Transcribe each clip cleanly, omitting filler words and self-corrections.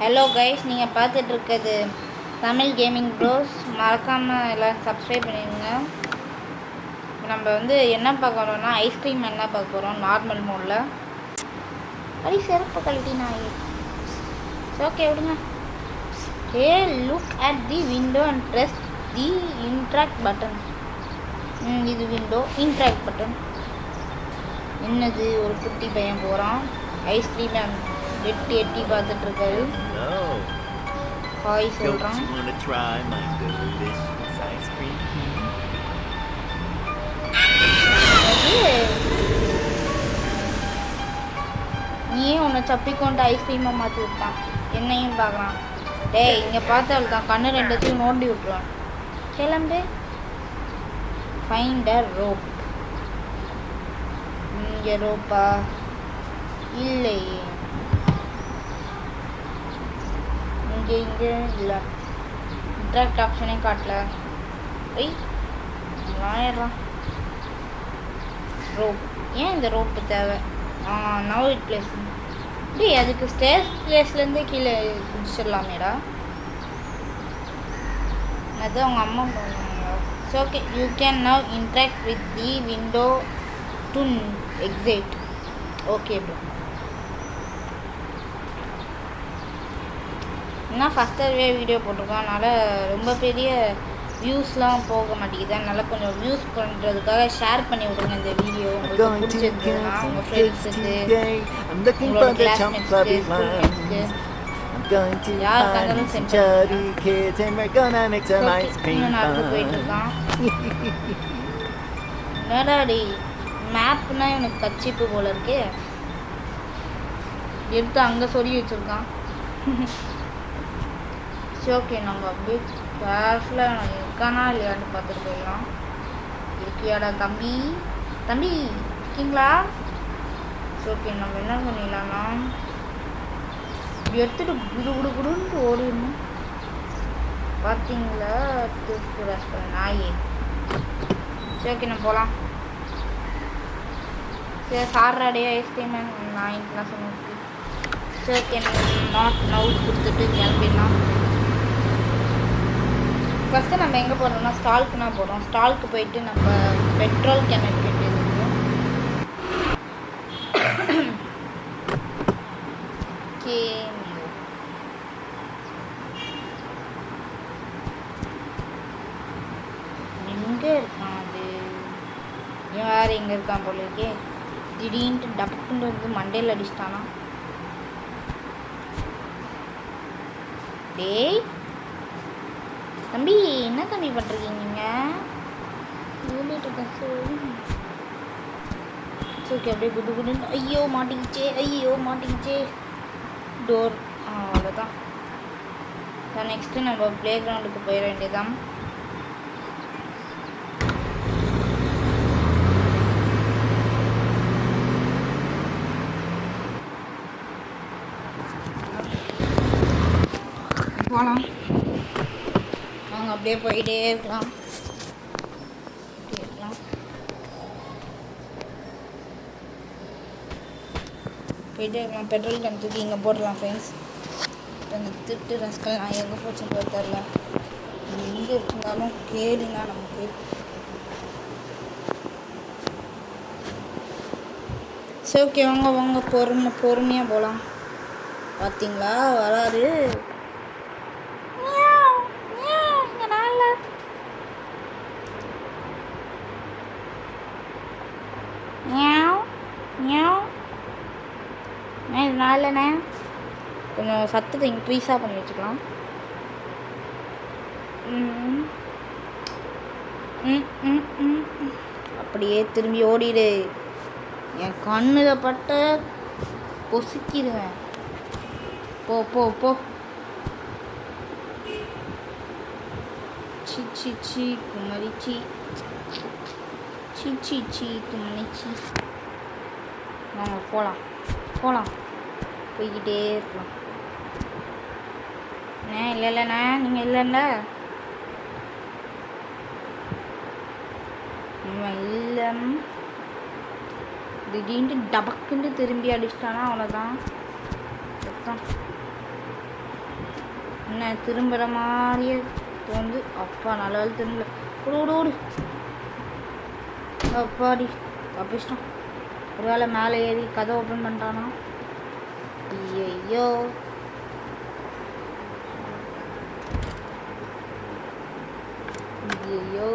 Hello guys, நீங்கள் பார்த்துட்டு இருக்கிறது தமிழ் கேமிங் ப்ரோஸ். மறக்காமல் எல்லோரும் சப்ஸ்கிரைப் பண்ணிடுங்க. நம்ம வந்து என்ன பார்க்க போகிறோம்னா ஐஸ்கிரீம் என்ன பார்க்க போகிறோம் நார்மல் மோடில். அடி செருப்பு கழட்டினா ஓகே விடுங்க. Hey look at the window and press the interact button. இது விண்டோ இன்ட்ராக்ட் பட்டன். என்னது, ஒரு குட்டி பையன் போகிறான் ஐஸ்கிரீமை எட்டி எட்டி பார்த்துட்டு இருக்காரு. ஹாய் சொல்கிறான். நீயே உன்னை தப்பிக்கொண்டு ஐஸ்கிரீமை மாற்றி விட்டான். என்னையும் பார்க்கலாம். டேய் இங்கே பார்த்தால் தான் கண்ணு ரெண்டுத்தையும் நோண்டி விட்டுருவான். கிளம்பு. Find a rope. இங்கே ரோப்பா இல்லையே, இங்கே இல்லை. இன்ட்ராக்ட் ஆப்ஷனே காட்டல. வாயிடுறான். ரோப் ஏன் இந்த ரோப்பு தேவை? Now it plays. டேய் அதுக்கு ஸ்டேர் பிளேஸ்லேருந்தே கீழே குதிச்சிடலாமேடா. அதுதான் அவங்க அம்மா பண்ணுவாங்க. So okay, you can now interact with the window to exit. Okay bro. இன்னும் ஃபஸ்ட்டாகவே வீடியோ போட்டிருக்கோம், அதனால் ரொம்ப பெரிய வியூஸ்லாம் போக மாட்டேங்குது. அதனால் கொஞ்சம் வியூஸ் பண்ணுறதுக்காக ஷேர் பண்ணி விடுங்க இந்த வீடியோ. உங்களுக்கு பிடிச்சிருக்குன்னா உங்கள் ஃப்ரெண்ட்ஸுக்கு, உங்களோட கிளாஸ்மேட்ஸ்க்கு, ஸ்கூல்மேட்ஸ்க்கு யாருக்காக இருந்தாலும் சென்ட் இன்னும் நடந்து போயிட்டுருக்கான். என்னடாடி மேப்னா எனக்கு கச்சிப்பு போல இருக்கே. எடுத்து அங்கே சொல்லி வச்சுருக்கான். சரி ஓகே, நம்ம அப்படியே கேர்ஃபுல்லாக இருக்கானா இல்லையான்னு பார்த்துட்டு போயிடலாம். இருக்கியாடா தம்பி? தம்பி இருக்கீங்களா? சரி ஓகே, நம்ம என்ன பண்ணிடலாம்னா எடுத்துகிட்டு குடு குடு குடுன்னு ஓடிடணும். பார்த்தீங்களா தூக்கு ரசம் நாயே. சரி ஓகே, நம்ம போகலாம். சரி சாப்பிட்றாடே ஐஸ்கிரீம் நாயின்ட்டுலாம் சொன்னதுக்கு. சரி ஓகே, நாட் நவு கொடுத்துட்டு கிளம்பிடலாம். ஃபஸ்ட்டு நம்ம எங்கே போகிறோம்னா ஸ்டால்க்குனா போகிறோம். ஸ்டால்க்கு போயிட்டு நம்ம பெட்ரோல் கேன் எடுக்க வேண்டியது இருக்கும். ஓகே, எங்கே இருக்கான் அது? வேறு எங்கே இருக்கான் போல இருக்கே. திடீர்னு டப்புன்னு வந்து மண்டையில் அடிச்சிட்டானா. டேய் தம்பி, என்ன தம்பி பண்ணுறீங்க நீங்கள்? இருக்கேன். சரி அப்படியே குடு குடுன்னு. ஐயோ மாட்டிக்கிச்சே, ஐயோ மாட்டிக்கிச்சே டோர். அவ்வளோதான். நெக்ஸ்ட்டு நம்ம ப்ளே கிரவுண்டுக்கு போயிட வேண்டியதான். போகலாம் வாங்க, அப்படியே போயிட்டே இருக்கலாம். போயிட்டே இருக்கலாம். பெட்ரோல் கேன் தூக்கி இங்கே போடலாம் ஃப்ரெண்ட்ஸ். அந்த திட்டு ரஸ்கல் நான் எங்கே போச்சுன்னு தெரில. எங்கே இருந்தாலும் கேளுங்க நமக்கு. சரி ஓகே, வாங்க வாங்க பொறுமையாக போகலாம். பார்த்தீங்களா வராது. இதனாலண்ணே கொஞ்சம் சத்தத்தை இன்க்ரீஸாக பண்ணி வச்சுக்கலாம். அப்படியே திரும்பி ஓடிடு. என் கண்ணில் பட்ட பொசுக்கிடுவேன். போ போ போ. சி சி சி குமரிச்சி, சி சி சி குமரிச்சி. வாங்க போகலாம் போகலாம், போய்கிட்டே இருக்கலாம். இல்லைண்ணா நீங்கள் இல்லைல்ல இல்லை. திடீர்னு டபக்குன்னு திரும்பி அடிச்சிட்டானா அவ்வளோதான். என்ன திரும்புகிற மாதிரியே தோந்து. அப்பா நல்ல வேலை திரும்பல. ஓடு ஓடு. அப்பாடி தப்பிச்சிட்டோம். ஒரு வேளை மேலே ஏறி கதை ஓப்பன் பண்ணிட்டானா? ஐயோ ஐயோ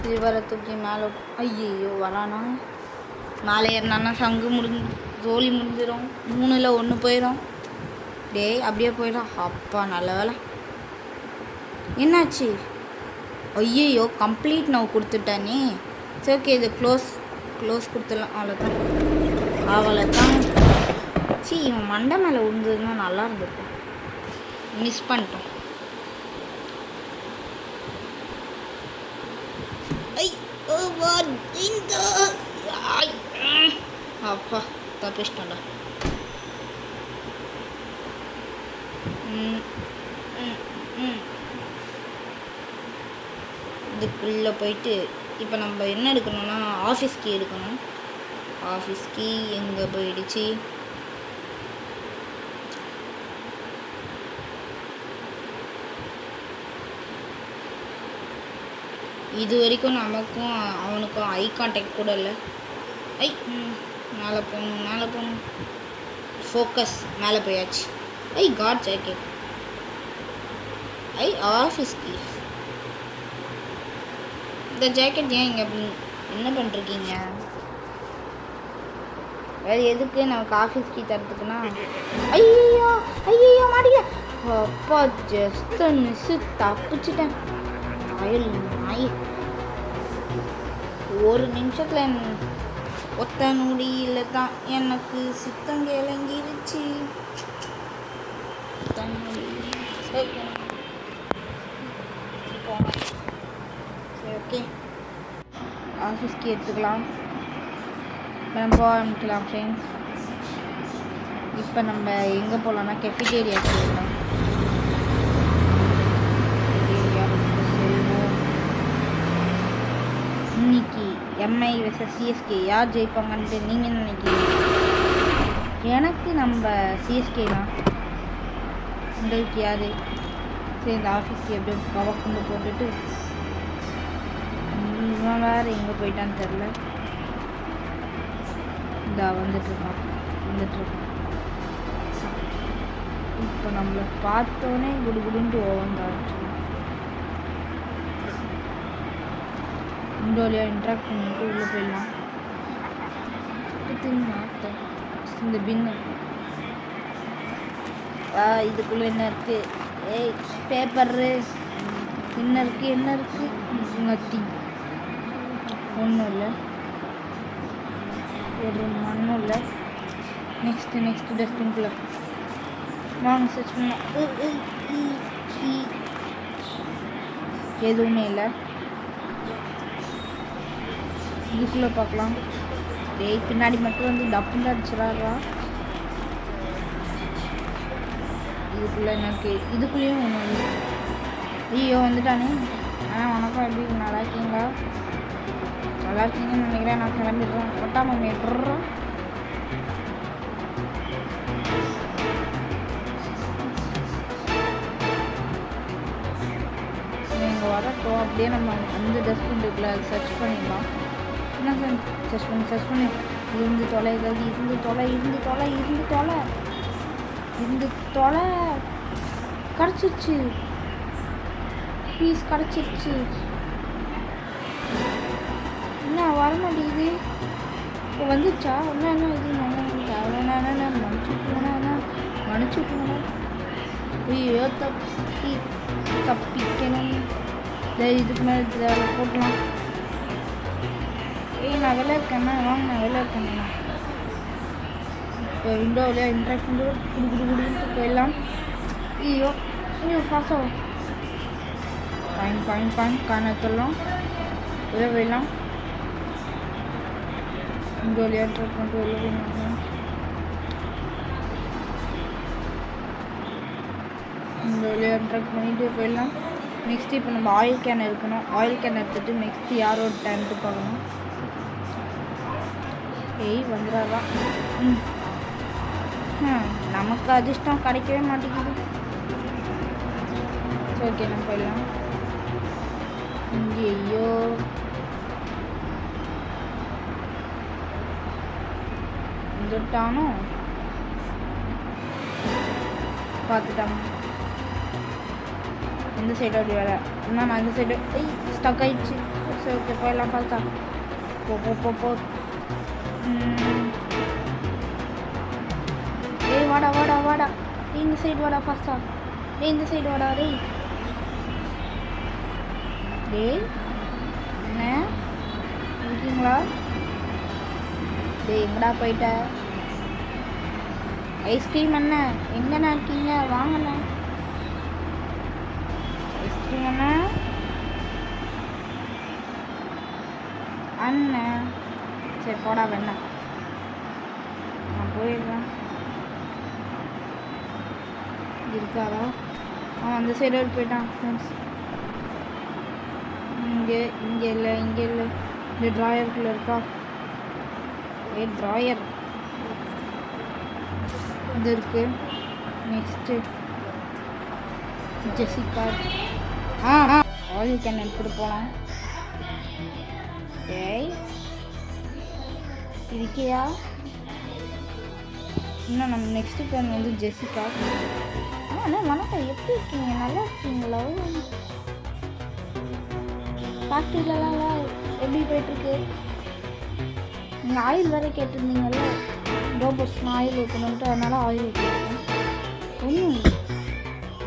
சில்வரை தூக்கி மேலே. ஐயோ வரானா? மேலே ஏறினான்னா சங்கு ஜோலி முடிஞ்சிடும். 3ல் 1 போயிடும். டேய் அப்படியே போயிடும். அப்பா நல்ல வேலை. என்னாச்சு? ஐயோ கம்ப்ளீட் நான் கொடுத்துட்டேனே. சரி ஓகே, இது க்ளோஸ் கொடுத்துடலாம். அவ்வளோதான். சி இவன் மண்டை மேலே விழுந்ததுன்னா நல்லா இருந்திருக்கும். மிஸ் பண்ணிட்டோம். அப்பா தப்பிச்சிட்டோம்டா. இதுக்குள்ளே போயிட்டு இப்போ நம்ம என்ன எடுக்கணும்னா ஆஃபீஸ் கீ எடுக்கணும். ஆஃபீஸ் கீ எங்கே போயிடுச்சு? இது வரைக்கும் நமக்கும் அவனுக்கும் ஐ கான்டாக்ட் கூட இல்லை. மேலே போகணும். ஃபோக்கஸ். மேலே போயாச்சு. காட் ஜாக்கெட். Office key. இந்த ஜாக்கெட் ஏன் இங்கே அப்படி என்ன பண்ணிருக்கீங்க? வேறு எதுக்கு நமக்கு ஆஃபீஸ் கீ தரத்துக்குன்னா? ஐயோ மாட்டிக்க. அப்பா ஜஸ்ட் மிஸ்ஸு தப்பிச்சிட்டேன். நாய் 1 நிமிஷத்தில் ஒத்த நொடியில் தான் எனக்கு சித்தம் கிளங்கிருச்சு. சரி ஓகே, ஆஃபீஸ்க்கு எடுத்துக்கலாம். நம்ம ஆரம்பிக்கலாம் ஃப்ரெண்ட்ஸ். இப்போ நம்ம எங்கே போகலான்னா கெஃபிடேரியாவுக்கு போகலாம். இன்னைக்கு எம்ஐ vs சிஎஸ்கே யார் ஜெயிப்பாங்கன்ட்டு நீங்கள் நினைக்கிறீங்க? எனக்கு நம்ம சிஎஸ்கே தான். உங்களுக்கு யார்? சரி இந்த ஆஃபீஸ்க்கு எப்படியும் பவர் கொண்டு போட்டுட்டு இவன் வேறு எங்கே போயிட்டான்னு தெரில. வந்துட்டுருக்கான். இப்போ நம்மளை பார்த்தோன்னே குடுகுடுன்ட்டு ஓவன் ஆரம்பிச்சிடும். இந்த வழியாக இன்ட்ராக்ட் பண்ணிட்டு உள்ளே போயிடலாம். மாட்டேன் இந்த பின்னு. இதுக்குள்ளே என்ன இருக்குது? பேப்பரு என்ன இருக்குது? நத்தி ஒன்றும் இல்லை. ஒரு மண்ணும் இல்லை. நெக்ஸ்ட்டு டஸ்ட்பின்குள்ளே வாங்க சர்ச் பண்ணலாம். எதுவுமே இல்லை. இதுக்குள்ளே பார்க்கலாம். பின்னாடி மட்டும் வந்து டப்புன்னு அடிச்சிடாரா? இதுக்குள்ளே எனக்கு இதுக்குள்ளேயும் ஒன்று வந்து ஐயோ வந்துட்டானே. வணக்கம், எப்படி நல்லா இருக்கீங்களா? நல்லா இருக்கீங்கன்னு நினைக்கிறேன். நான் கிளம்பிடுறேன். கொட்டாமல் மேட்டுறோம். இங்கே வரட்டும். அப்படியே நம்ம அந்த டஸ்ட்பின்குள்ளே சர்ச் பண்ணிடலாம். என்ன சார் சர்ச் பண்ணி இருந்து தொலை கிடச்சிருச்சு. பீஸ் கிடச்சிருச்சு. என்ன வர மாட்டேங்குது? இப்போ வந்துச்சா? என்ன இது மன்னிச்சுக்கோண்ணா. ஐயோ தப்பிக்கணும். இதுக்கு மேலே போட்டலாம். நான் வெளில இருக்கேண்ணா. நான் வெளில இருக்கேண்ணா. இப்போ விண்டோவிலே இன்ட்ராக்ட் பண்ணி குடுக்குட்டு போயிடலாம். ஐயோ ஃபாஸ்ட்டாக காயின் காணத்தெல்லாம் வெளில போயிடலாம். விண்டோவிலே இன்ட்ராக்ட் பண்ணிட்டு வெளில போயிடலாம். விண்டோவிலே இன்ட்ராக்ட் பண்ணிட்டு போயிடலாம். நெக்ஸ்ட்டு இப்போ நம்ம ஆயில் கேன் இருக்கணும். ஆயில் கேன் எடுத்துகிட்டு நெக்ஸ்ட்டு யாரோட டேன்ட்டு பார்க்கணும். வந்துடாதான். நமக்கு அதிர்ஷ்டம் கிடைக்கவே மாட்டேங்குது. சரி ஓகே நம்ம போயிடலாம். ஐயோ வந்துட்டானோ பார்த்துட்டாங்க. இந்த சைடு அப்படி வேலை இன்னும் நான் இந்த சைடு ஸ்டக் ஆயிடுச்சு. சரி ஓகே போயிடலாம். பார்த்தா போ வாடா வாடா வாடா இந்த சைடு வாடா ஃபாஸ்டா. இந்த சைடு வாடா. என்ன இருக்கீங்களா? எங்கடா போயிட்ட? ஐஸ்கிரீம் அண்ணா எங்கண்ணா இருக்கீங்க? வாங்கண்ணா ஐஸ்கிரீம் அண்ணா. அண்ணன் சரி போடா வேணா நான் போயிடுறேன். இருக்காரா? அவன் அந்த சைடு போயிட்டான் ஃப்ரெண்ட்ஸ். இங்கே இல்லை இந்த ட்ராயருக்குள்ளே இருக்கா? ட்ராயர் இது இருக்கு. Next Jessica. ஆயில் கேன் எடுத்துகிட்டு போகலாம். இருக்கியா? இன்னும் நம்ம நெக்ஸ்ட்டு பேர் வந்து ஜெசிகா. அண்ணா வணக்கம், எப்படி இருக்கீங்க? நல்லா இருக்கீங்களா? ஃபேக்ட்ரியிலலாம் எப்படி போயிட்டுருக்கு? நீங்கள் ஆயில் வேறு கேட்டிருந்தீங்கல்ல, ரோபோட்ஸ்லாம் ஆயில் ஊற்றணுன்ட்டு, அதனால் ஆயில் ஊற்றிருக்கேன்.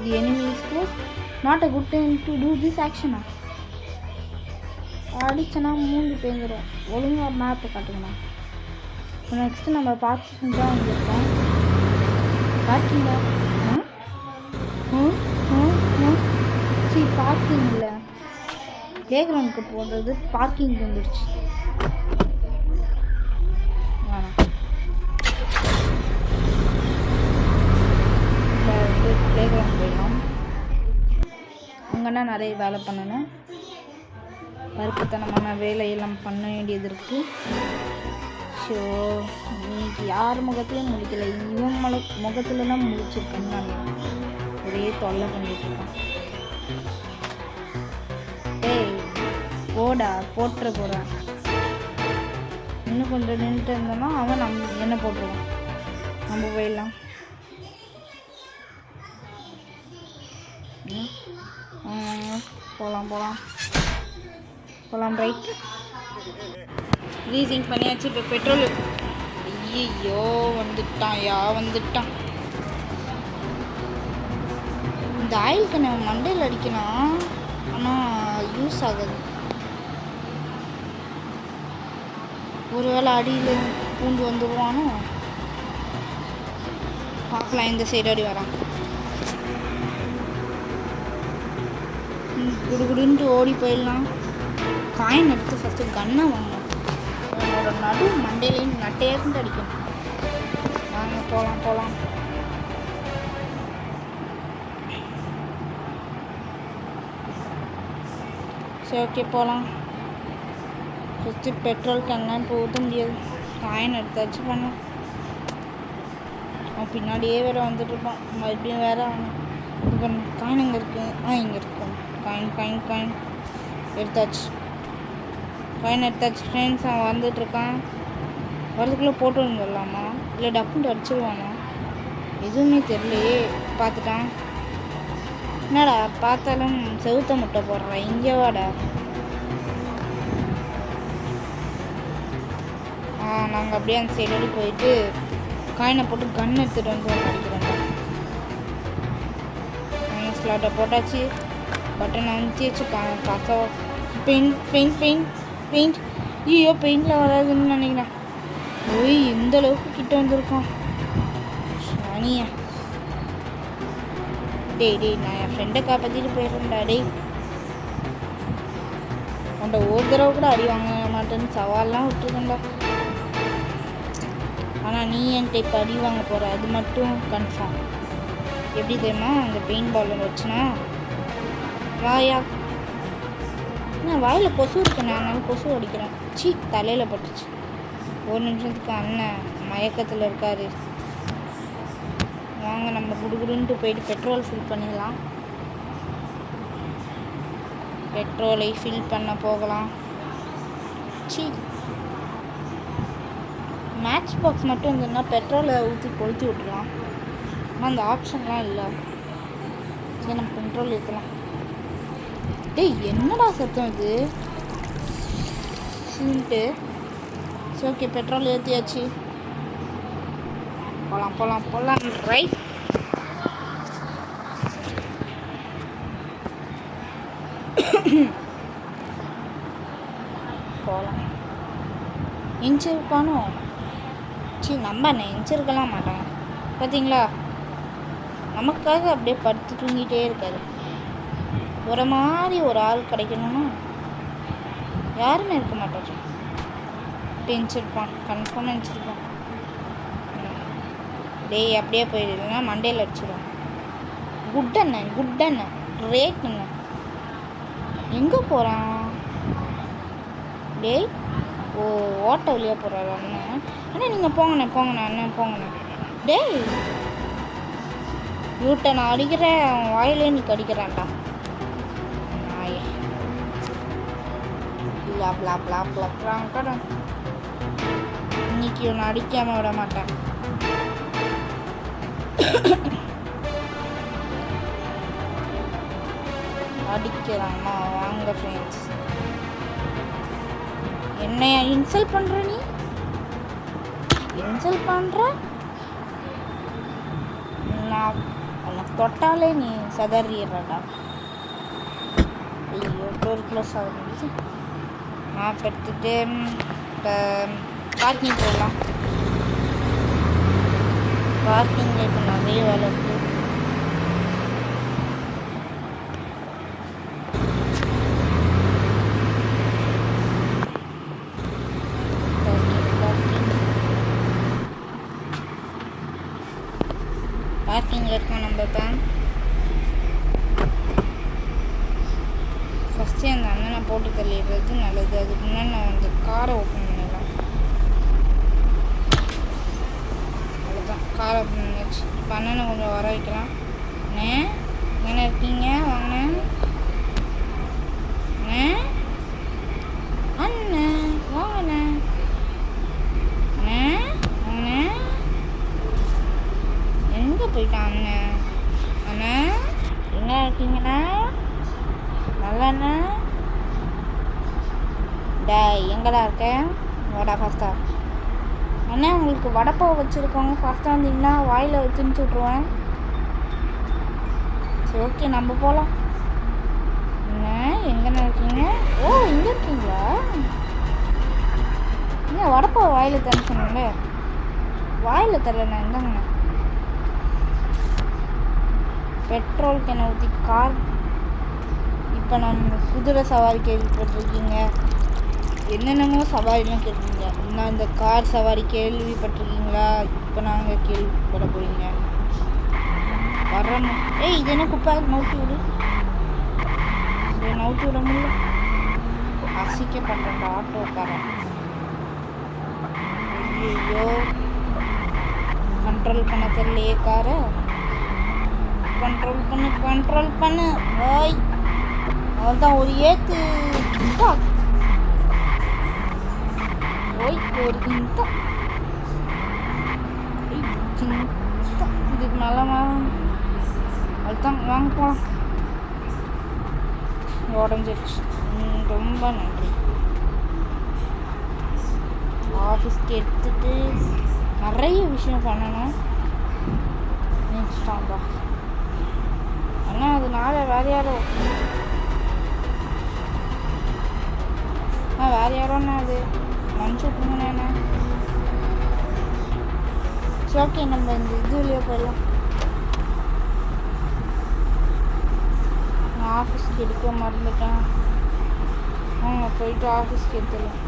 தி enemy is close, not a good time to do this action. அடிச்சனா மூஞ்சி பேந்துடும். ஒழுங்காக மேப்பை காட்டுங்கண்ணா. நெக்ஸ்ட்டு நம்ம பார்க்கிங் தான் வந்துருக்கோம். பார்க்கிங்கா? சரி பார்க்கிங் இல்லை, ப்ளே கிரவுண்டுக்கு போடுறது பார்க்கிங் வந்துடுச்சு. ப்ளே கிரவுண்ட் போயிடலாம். அங்கன்னா நிறைய வேலை பண்ணணும். பருப்புத்தனமான வேலையெல்லாம் பண்ண வேண்டியது இருக்குது. ஸோ இன்னைக்கு யார் முகத்துலையும் முடிக்கலை, இவன் முகத்தில் தான் முடிச்சிருக்கேன்னு நான் ஒரே தொல்லை பண்ணிட்டுருக்கான். போடா போட்டுற போகிறான். இன்னும் கொஞ்சம் நின்றுட்டு இருந்தோம்னா அவன் என்ன போட்டுருவான். நம்ம போயிடலாம். போகலாம் ரைட். ரீசிங் பண்ணியாச்சு. இப்போ பெட்ரோல். ஐயோ வந்துட்டான். இந்த ஆயில் கண்ணை மண்டையில் அடிக்கணும், ஆனால் யூஸ் ஆகுது. ஒருவேளை அடியில் பூண்டு வந்துடுவானோ பார்க்கலாம். இந்த சைடு அடி வரான். குடுகுடுன்ட்டு ஓடி போயிடலாம். காயின் எடுத்து ஃபஸ்ட்டு கன்னை வாங்கணும். என்னோட நடு மண்டையிலையும் நட்டையிருந்து அடிக்கணும். வாங்க போகலாம். சரி ஓகே போகலாம். ஃபஸ்ட்டு பெட்ரோல் கேன்லாம் இப்போ ஊற்ற முடியாது. காயின் எடுத்தாச்சு பண்ண. அவன் பின்னாடியே வேறு வந்துட்டுருப்பான். மறுபடியும் வேறு இப்போ காயின் எங்கே இருக்குது? இங்கே இருக்கு. காயின் எடுத்தாச்சு. ஃப்ரெண்ட்ஸ். அவன் வந்துட்டுருக்கான். வரதுக்குள்ளே போட்டு வந்துடலாமா இல்லை டப்புன்ட்டு அடிச்சிடுவானா? எதுவுமே தெரியலையே. பார்த்துட்டான். என்னடா பார்த்தாலும் செவுத்த முட்டை போடுறான். இங்கே வாடா. நாங்கள் அப்படியே அந்த சைடு போயிட்டு காயினை போட்டு கன் எடுத்துகிட்டு வந்து அடிக்கிறோம். ஸ்லாட்டை போட்டாச்சு. பட்டன் அமுத்தியாச்சு. ஃபாஸ்ட்டாக பெயிண்ட். ஐயோ பெயிண்டில் வராதுன்னு நினைக்கிறேன். இந்த அளவுக்கு கிட்ட வந்திருக்கோம். சனியா நான் என் ஃப்ரெண்டை காப்பாற்றிட்டு போயிடுறேன்டா. உன்ட்ட ஒரு தடவை கூட அடி வாங்க மாட்டேன்னு சவால்லாம் விட்டுருக்கேன்டா. ஆனால் நீ என்கிட்ட இப்போ அடி வாங்க போகிற, அது மட்டும் கன்ஃபார்ம். எப்படி தெரியுமா? அந்த பெயிண்ட் பால் வச்சுனா வாயா என்ன வாயில் கொசு இருக்குண்ணே, அதனால கொசு அடிக்கிறேன். சீ தலையில் பட்டுச்சு. ஒரு நிமிஷத்துக்கு அண்ணன் மயக்கத்தில் இருக்காரு. வாங்க நம்ம குடுகுடுன்ட்டு போயிட்டு பெட்ரோல் ஃபில் பண்ணிடலாம். பெட்ரோலை ஃபில் பண்ண போகலாம். சீ மேட்ச் பாக்ஸ் மட்டும் இருந்ததுன்னா பெட்ரோலை ஊற்றி கொளுத்தி விட்டுலாம். ஆனால் அந்த ஆப்ஷன்லாம் இல்லை. சரி நம்ம பெட்ரோல் ஏற்றலாம். டேய் என்னடா சத்தம் இது சீன்ட்டு. சரி ஓகே பெட்ரோல் ஏற்றியாச்சு. போகலாம் போகலாம் போகலாம். ரைட் போகலாம். இன்ச்சிருப்பானோ? சரி நம்ம இன்ச்சிருக்கலாம் மாட்டாங்க பார்த்தீங்களா. நமக்காக அப்படியே படுத்து தூங்கிட்டே இருக்காரு. ஒரு மாதிரி ஒரு ஆள் கிடைக்கணும்னா யாருமே இருக்க மாட்டார். நினச்சிருப்பான், கன்ஃபார்மாக நினச்சிருப்பான். டேய் அப்படியே போயிடுதுன்னா மண்டையில் அடிச்சிடும். குட் அண்ணன் குட் அண்ணன் ரேட் அண்ணன் எங்கே போகிறான்? டேய் ஓ ஓட்ட வழியாக போகிறாரு அண்ணன். அண்ணா நீங்கள் போங்கண்ணே போங்கண்ணே அண்ணன் போங்கண்ணே. டேய் யூட்டை நான் அடிக்கிறேன், அவன் வாயிலே நீ கடிக்கிறான்டா. நாயே இன்னைக்கு ஒன்று அடிக்காமல் விட மாட்டேன். அடிக்கிறாம்மா வாங்க ஃப்ரெண்ட்ஸ். என்னைய இன்சல்ட் பண்ணுற நீ? இன்சல்ட் பண்ணுற? நான் உனக்கு தொட்டாலே நீ சதறிடுறடா. ஐயோ டோர் க்ளோஸ் ஆகுது. மேப் எடுத்துகிட்டு இப்போ பார்க்கிங் போடலாம். பார்க்கிங்கில் இப்போ நிறைய வேலை இருக்குது. பார்க்கிங்கில் இருக்கோம் நம்ம. இப்போ ஃபஸ்ட்டு அந்த அண்ணனை போட்டு தள்ளிடுறது நல்லது. அதுக்கு முன்னாடி நான் வந்து காரை ஓப்பன் பண்ணிடலாம். அவ்வளோதான் காரை ஓப்பன் பண்ணிடுச்சு. இப்போ அண்ணனை கொஞ்சம் வர வைக்கலாம். அண்ணே எங்கே இருக்கீங்க? வாங்கண்ணே அண்ணே அண்ணே வாங்கண்ணே அண்ணே வாங்கண்ணே. எங்கே போயிட்டான் அண்ணன்? அண்ணா எங்கே இருக்கீங்கண்ணா? நல்லண்ணா டேய் எங்கடா இருக்கேன்? வடா ஃபாஸ்ட்டா. அண்ணா உங்களுக்கு வடப்பாவை வச்சுருக்கோங்க. ஃபாஸ்ட்டாக வந்தீங்கன்னா வாயில் திணிச்சு விட்ருவேன். சரி ஓகே நம்ம போகலாம். அண்ணா எங்கண்ணா இருக்கீங்க? ஓ இங்கே இருக்கீங்களா? என்ன வடப்பாவை வாயில் தர சொன்னீங்களே, வாயில் தரலண்ணா. இந்தாங்கண்ணா பெட்ரோல் கேனை ஊற்றி கார். இப்போ நம்ம குதிரை சவாரி கேள்விப்பட்டிருக்கீங்க, என்னென்னமோ சவாரிலாம் கேட்குறீங்க. இன்னும் இந்த கார் சவாரி கேள்விப்பட்டிருக்கீங்களா? இப்போ நாங்கள் கேள்விப்பட போகிறீங்க. வரணும். ஏய் இது என்ன குப்பை? நவுத்தி விடு. சரி நவுத்தி விட முடியல. அசிக்கப்பட்ட ஆட்டோக்காரன். ஐயோ கண்ட்ரோல் பண்ண தெரியலையே காரை. கண்ட்ரோல் பண்ணு ஓய். அவள்தான் ஒரு ஏத்து ஓய். ஒரு இதுக்கு மேலே அவள்தான் வாங்க போகலாம். உடஞ்சிருச்சு. ரொம்ப நன்றி. ஆஃபீஸ்க்கு எடுத்துட்டு நிறைய விஷயம் பண்ணணும். நினச்சிட்டான்பா அண்ணா. அதனால வேறு யாரும் வேறு யாரோண்ணா அது மனுச்சு விட்டுருங்கண்ணா. சரி ஓகே நம்ம இந்த இதுலேயே போயிடலாம். நான் ஆஃபீஸ்க்கு எடுக்க மறந்துட்டேன். அவங்க போயிட்டு ஆஃபீஸ்க்கு எடுத்துடலாம்.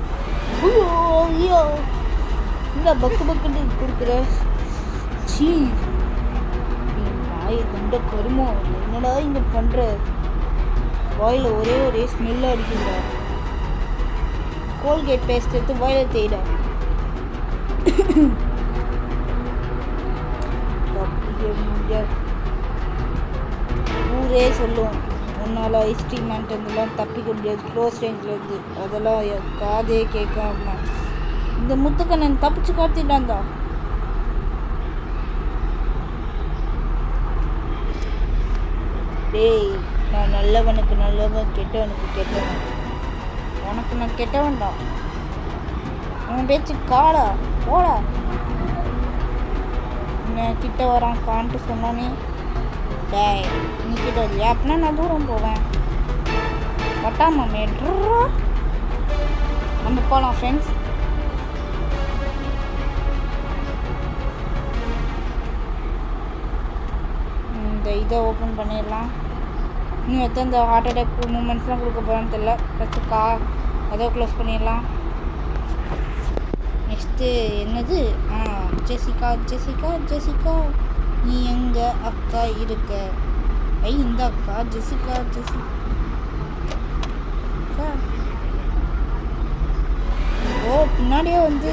ஐயோ ஐயோ இந்த பக்குன்னு கொடுக்குற. சீ நாய் கண்ட கருமோ என்னடா இங்கே பண்ணுற? வாயில் ஒரே ஸ்மெல்லு அடிக்குதுடா. கோல்கேட் பேஸ்ட் எடுத்து வாயில் தேய்டா. ஊரே சொல்லும் உன்னால் ஐஸ்கிரீம் மேன்ட்டெல்லாம் தப்பிக்க முடியாது, க்ளோஸ் ரேஞ்சில் இருந்து. அதெல்லாம் காதே கேட்காம இந்த முத்துக்கண்ணன் தப்பிச்சு காத்திட்டான்டா. டேய், நான் நல்லவனுக்கு நல்லவன், கெட்டவனுக்கு கெட்டவன். உனக்கு நான் கெட்டவன்டா. உன் பேச்சு காடா போடா. என்ன கிட்ட வரான் கான்ட்டு சொன்னோன்னே, டேய் நீ கிட்ட இல்லையா அப்படின்னா நான் தூரம் போவேன். பட்டாமா மேட்ரா. நம்ம போகலாம் ஃப்ரெண்ட்ஸ். இந்த இதை ஓப்பன் பண்ணிடலாம். இன்னும் எத்தனை இந்த ஹார்ட் அட்டாக் மூமெண்ட்ஸ்லாம் கொடுக்க போகிறான்னு தெரியல. ஃபஸ்ட்டு அதை க்ளோஸ் பண்ணிடலாம். நெக்ஸ்ட்டு என்னது, ஜெசிகா நீ எங்கே அக்கா இருக்க? இந்த அக்கா ஜெசிகா ஓ பின்னாடியே வந்து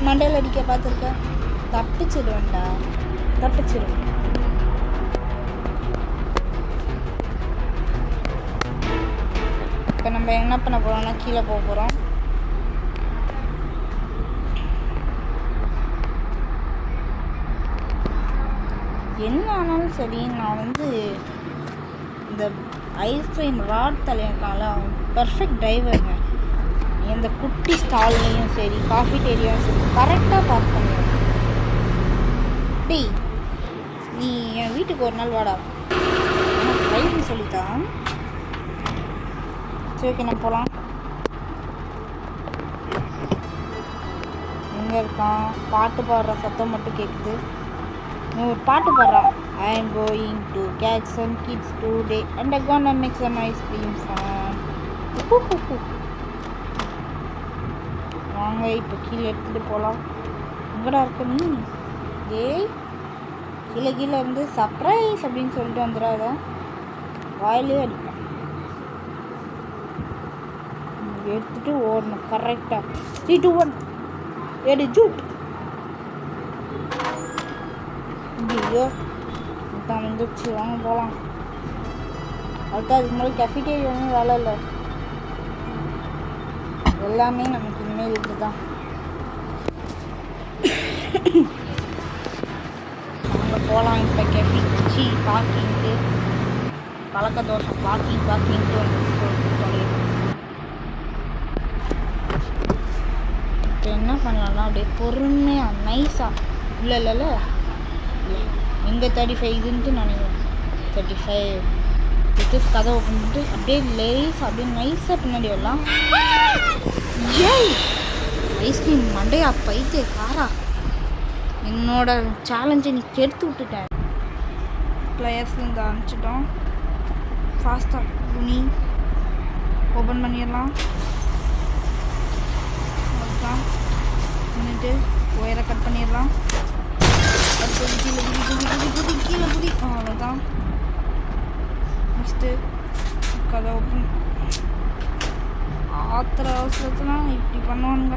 மண்டையில் அடிக்க பார்த்துருக்கேன். தப்பிச்சிடுவேன்டா. இப்போ நம்ம என்ன பண்ண போகிறோம்னா கீழே போக போகிறோம். என்ன ஆனாலும் சரி, நான் வந்து இந்த ஐஸ்கிரீம் ராட் தலையிருக்கால அவன் பர்ஃபெக்ட் டிரைவருங்க. எந்த குட்டி ஸ்டால்லையும் சரி காஃபிடேரியாவும் சரி கரெக்டாக பார்க் பண்ணுவேன். டேய் நீ என் வீட்டுக்கு ஒரு நாள் வாடா, எனக்கு டிரைவிங் சொல்லித்தான். சரி ஓகே நான் போகலாம். எங்கே இருக்கான்? பாட்டு பாடுற சத்தம் மட்டும் கேட்குது. ஒரு பாட்டு பாடுறான். I am going to catch some kids today and I'm gonna make some ice cream fun. வாங்க இப்போ கீழே எடுத்துகிட்டு போகலாம். எங்கடா இருக்க நீ? ஏய் கீழே இருந்து சர்ப்ரைஸ் அப்படின்னு சொல்லிட்டு வந்துடாத, வாயிலே அடிப்பேன். எடுத்துகிட்டு ஓடணும் கரெக்டாக. 3 2 1 எடு ஜூட். ஐயோ தான் வந்துச்சு, வாங்க போகலாம். அதுக்கு அதுக்கு முன்னாடி கஃபிடேரியாவும் வேலை இல்லை, எல்லாமே நமக்கு இனிமேல் இது தான். அங்கே போகலாம். இப்போ கெஃபிச்சி பார்க்கிங்க்கு பழக்க தோசை பார்க்கிங்க்கு வந்து சொல்லிட்டு இப்போ என்ன பண்ணலாம்னா அப்படியே பொறுமையாக நைஸாக இல்லை எங்கே 35 இதுன்ட்டு நினைக்கிறேன். 35 இது கதவை பண்ணிட்டு அப்படியே அப்படியே நைஸாக பின்னாடி வரலாம். ஏய் ஐஸ்கிரீம் மண்டையா பைத்து காரா, என்னோட சேலஞ்சை நீ கெடுத்து விட்டுட்டேன். பிளேயர்ஸ்லேருந்து அனுப்பிச்சிட்டோம். ஃபாஸ்ட்டாக துணி ஓப்பன் பண்ணிடலாம். அதுதான் பண்ணிட்டு ஒயரை கட் பண்ணிடலாம். அடுத்தது கீழே குதி அவ்வளோதான். நெக்ஸ்ட்டு கதை ஓப்பன். ஆத்திர அவசரத்துலாம் இப்படி பண்ணுவானுங்க.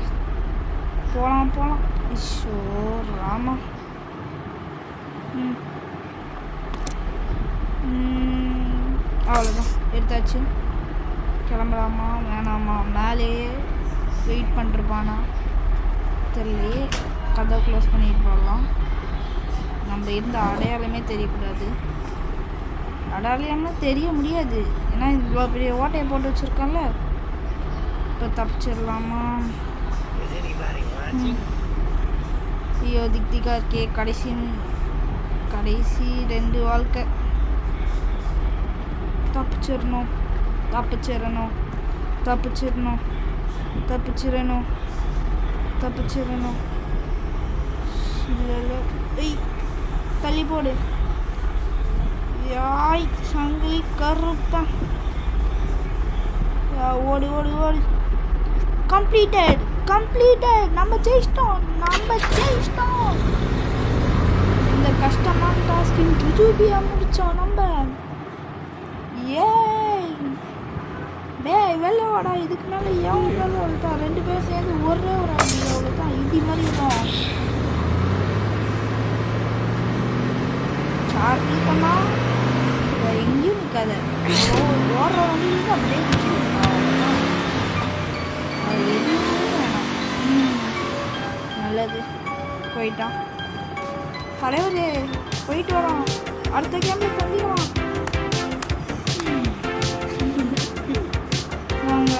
போகலாம். ஐயோ ராமா. அவ்வளோதான் எடுத்தாச்சு. கிளம்பலாமா வேணாமா? மேலே வெயிட் பண்ணிருப்பானா தெரியலையே. கதை க்ளோஸ் பண்ணிட்டு போகலாம். நம்ம இருந்த அடையாளமே தெரியக்கூடாது. அடையாளமே தெரிய முடியாது, ஏன்னா இவ்வளோ பெரிய ஓட்டையை போட்டு வச்சுருக்கோம்ல. இப்போ தப்பிச்சிடலாமா? ஐயோ திக்திகா இருக்கே. கடைசி 2 வாழ்க்கை. தப்பிச்சிடணும். இல்லை தள்ளி போடு. யாய் சங்கிலி கருப்பன். ஓடு. கம்ப்ளீட்டட். நம்ம ஜெயிச்சிட்டோம். இந்த கஷ்டமான டாஸ்கின் ருஜூபியாக முடித்தோம் நம்ம. ஏய் வாடா, இதுக்கு மேலே ஏன் விட்டாலும் அவ்வளோதான். 2 பேரும் சேர்ந்து ஒரே ஒரு அடி அவ்வளோதான். இடி மாதிரி இருக்கும். சார்ஜ் பண்ணால் எங்கேயும் நிற்காத. ஓடுற வண்டியிலேருந்து அப்படியே பிடிச்சி அது எதுவுமே வேணாம். நல்லது, போயிட்டான் தலைவரே. போயிட்டு வரோம், அடுத்த கேமில் சந்திக்கலாம். வாங்க.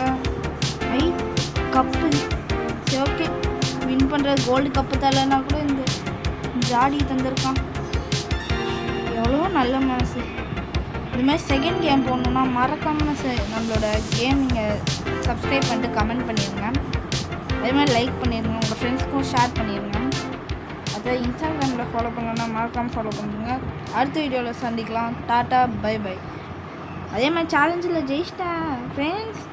ஐ கப்பு. சரி, ஓகே. வின் பண்ணுறது கோல்டு கப்பு தரலைன்னா கூட இந்த ஜாடி தந்திருக்கான். எவ்வளோ நல்ல மனசு. இது மாதிரி செகண்ட் கேம் போடணுன்னா மறக்காமல் நம்மளோட கேம் நீங்கள் சப்ஸ்கிரைப் பண்ணிட்டு கமெண்ட் பண்ணிடுங்க. அதே மாதிரி லைக் பண்ணிடுங்க, உங்கள் ஃப்ரெண்ட்ஸ்க்கும் ஷேர் பண்ணிடுங்க. அதை இன்ஸ்டாகிராமில் ஃபாலோ பண்ணணுன்னா மறக்காமல் ஃபாலோ பண்ணுங்க. அடுத்த வீடியோவில் சந்திக்கலாம். Tata, bye bye. அதே மாதிரி சேலஞ்சில் ஜெயிச்சிட்டேன் ஃப்ரெண்ட்ஸ்.